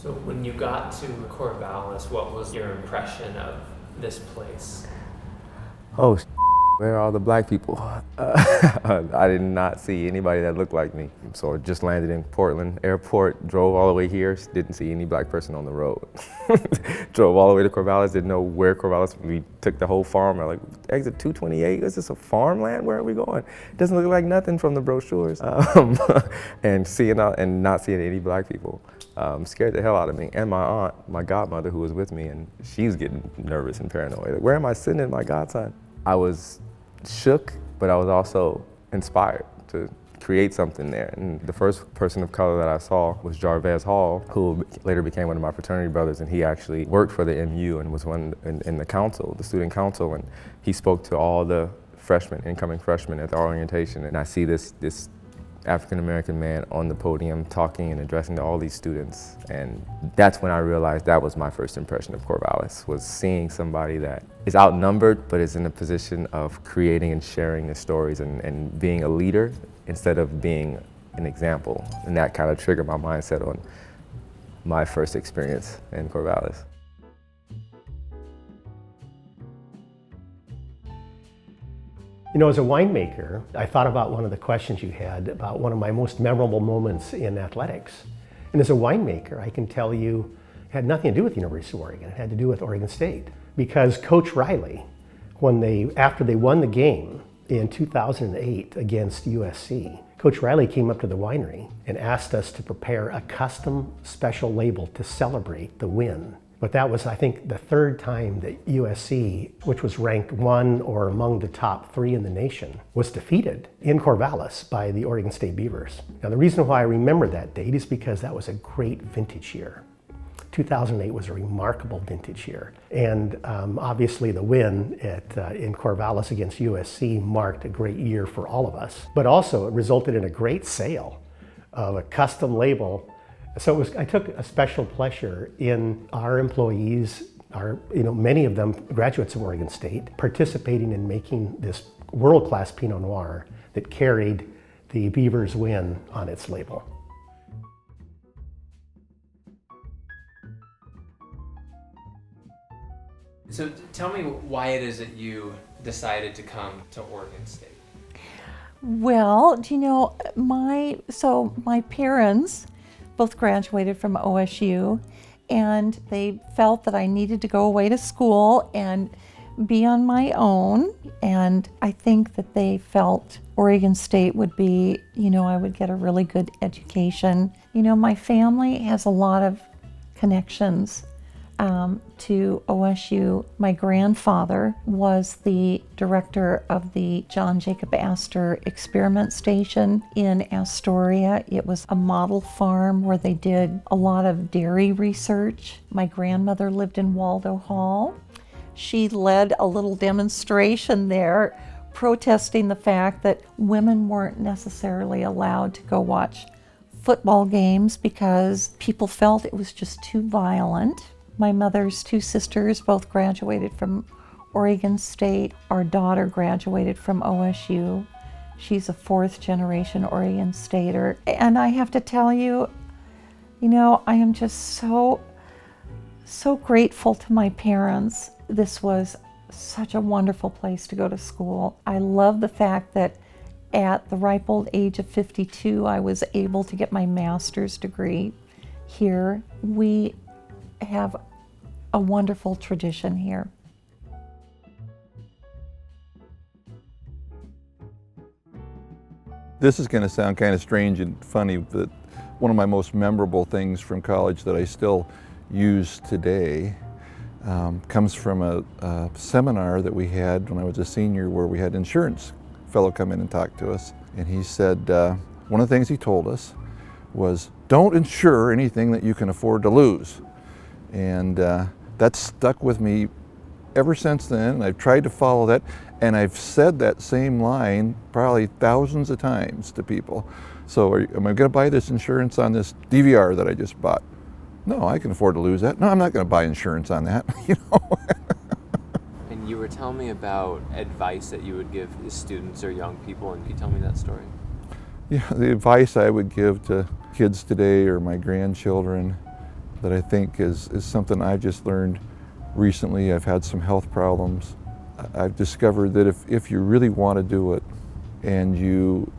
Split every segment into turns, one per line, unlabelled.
So when you got to Corvallis, what was your impression of this place?
Oh, where are all the black people? I did not see anybody that looked like me. So I just landed in Portland Airport, drove all the way here, didn't see any black person on the road. Drove all the way to Corvallis, didn't know where Corvallis, we took the whole farm, I'm like, exit 228, is this a farmland? Where are we going? It doesn't look like nothing from the brochures. And not seeing any black people. Scared the hell out of me. And my aunt, my godmother who was with me, and she was getting nervous and paranoid. Like, where am I sending my godson? I was shook, but I was also inspired to create something there. And the first person of color that I saw was Jarvez Hall, who later became one of my fraternity brothers, and he actually worked for the MU and was one in the council, the student council, and he spoke to all the freshmen, incoming freshmen at the orientation. And I see this African-American man on the podium talking and addressing to all these students. And that's when I realized that was my first impression of Corvallis, was seeing somebody that is outnumbered but is in a position of creating and sharing the stories and being a leader instead of being an example. And that kind of triggered my mindset on my first experience in Corvallis.
You know, as a winemaker, I thought about one of the questions you had about one of my most memorable moments in athletics. And as a winemaker, I can tell you it had nothing to do with the University of Oregon. It had to do with Oregon State. Because Coach Riley, after they won the game in 2008 against USC, Coach Riley came up to the winery and asked us to prepare a custom special label to celebrate the win. But that was, I think, the third time that USC, which was ranked 1 or among the top 3 in the nation, was defeated in Corvallis by the Oregon State Beavers. Now, the reason why I remember that date is because that was a great vintage year. 2008 was a remarkable vintage year. And obviously the win in Corvallis against USC marked a great year for all of us. But also it resulted in a great sale of a custom label. So I took a special pleasure in our employees, many of them graduates of Oregon State, participating in making this world-class Pinot Noir that carried the Beavers win on its label.
So tell me why it is that you decided to come to Oregon State.
Well, my parents both graduated from OSU, and they felt that I needed to go away to school and be on my own. And I think that they felt Oregon State would be, I would get a really good education. My family has a lot of connections to OSU. My grandfather was the director of the John Jacob Astor Experiment Station in Astoria. It was a model farm where they did a lot of dairy research. My grandmother lived in Waldo Hall. She led a little demonstration there protesting the fact that women weren't necessarily allowed to go watch football games because people felt it was just too violent. My mother's 2 sisters both graduated from Oregon State. Our daughter graduated from OSU. She's a 4th generation Oregon Stater. And I have to tell you, I am just so grateful to my parents. This was such a wonderful place to go to school. I love the fact that at the ripe old age of 52, I was able to get my master's degree here. We have a wonderful tradition here.
This is going to sound kind of strange and funny, but one of my most memorable things from college that I still use today comes from a seminar that we had when I was a senior, where we had an insurance fellow come in and talk to us. And he said, one of the things he told us was, don't insure anything that you can afford to lose. And that's stuck with me ever since then, and I've tried to follow that, and I've said that same line probably thousands of times to people. So am I going to buy this insurance on this DVR that I just bought? No, I can afford to lose that. No, I'm not going to buy insurance on that.
And you were telling me about advice that you would give students or young people, and can you tell me that story?
Yeah, the advice I would give to kids today or my grandchildren that I think is something I've just learned recently. I've had some health problems. I've discovered that if you really want to do it and you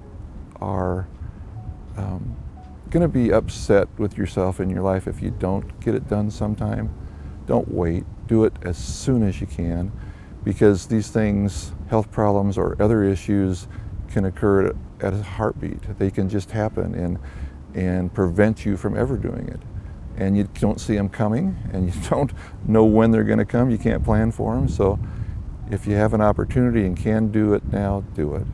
are going to be upset with yourself in your life if you don't get it done sometime, don't wait. Do it as soon as you can, because these things, health problems or other issues, can occur at a heartbeat. They can just happen and prevent you from ever doing it. And you don't see them coming, and you don't know when they're going to come. You can't plan for them. So if you have an opportunity and can do it now, do it.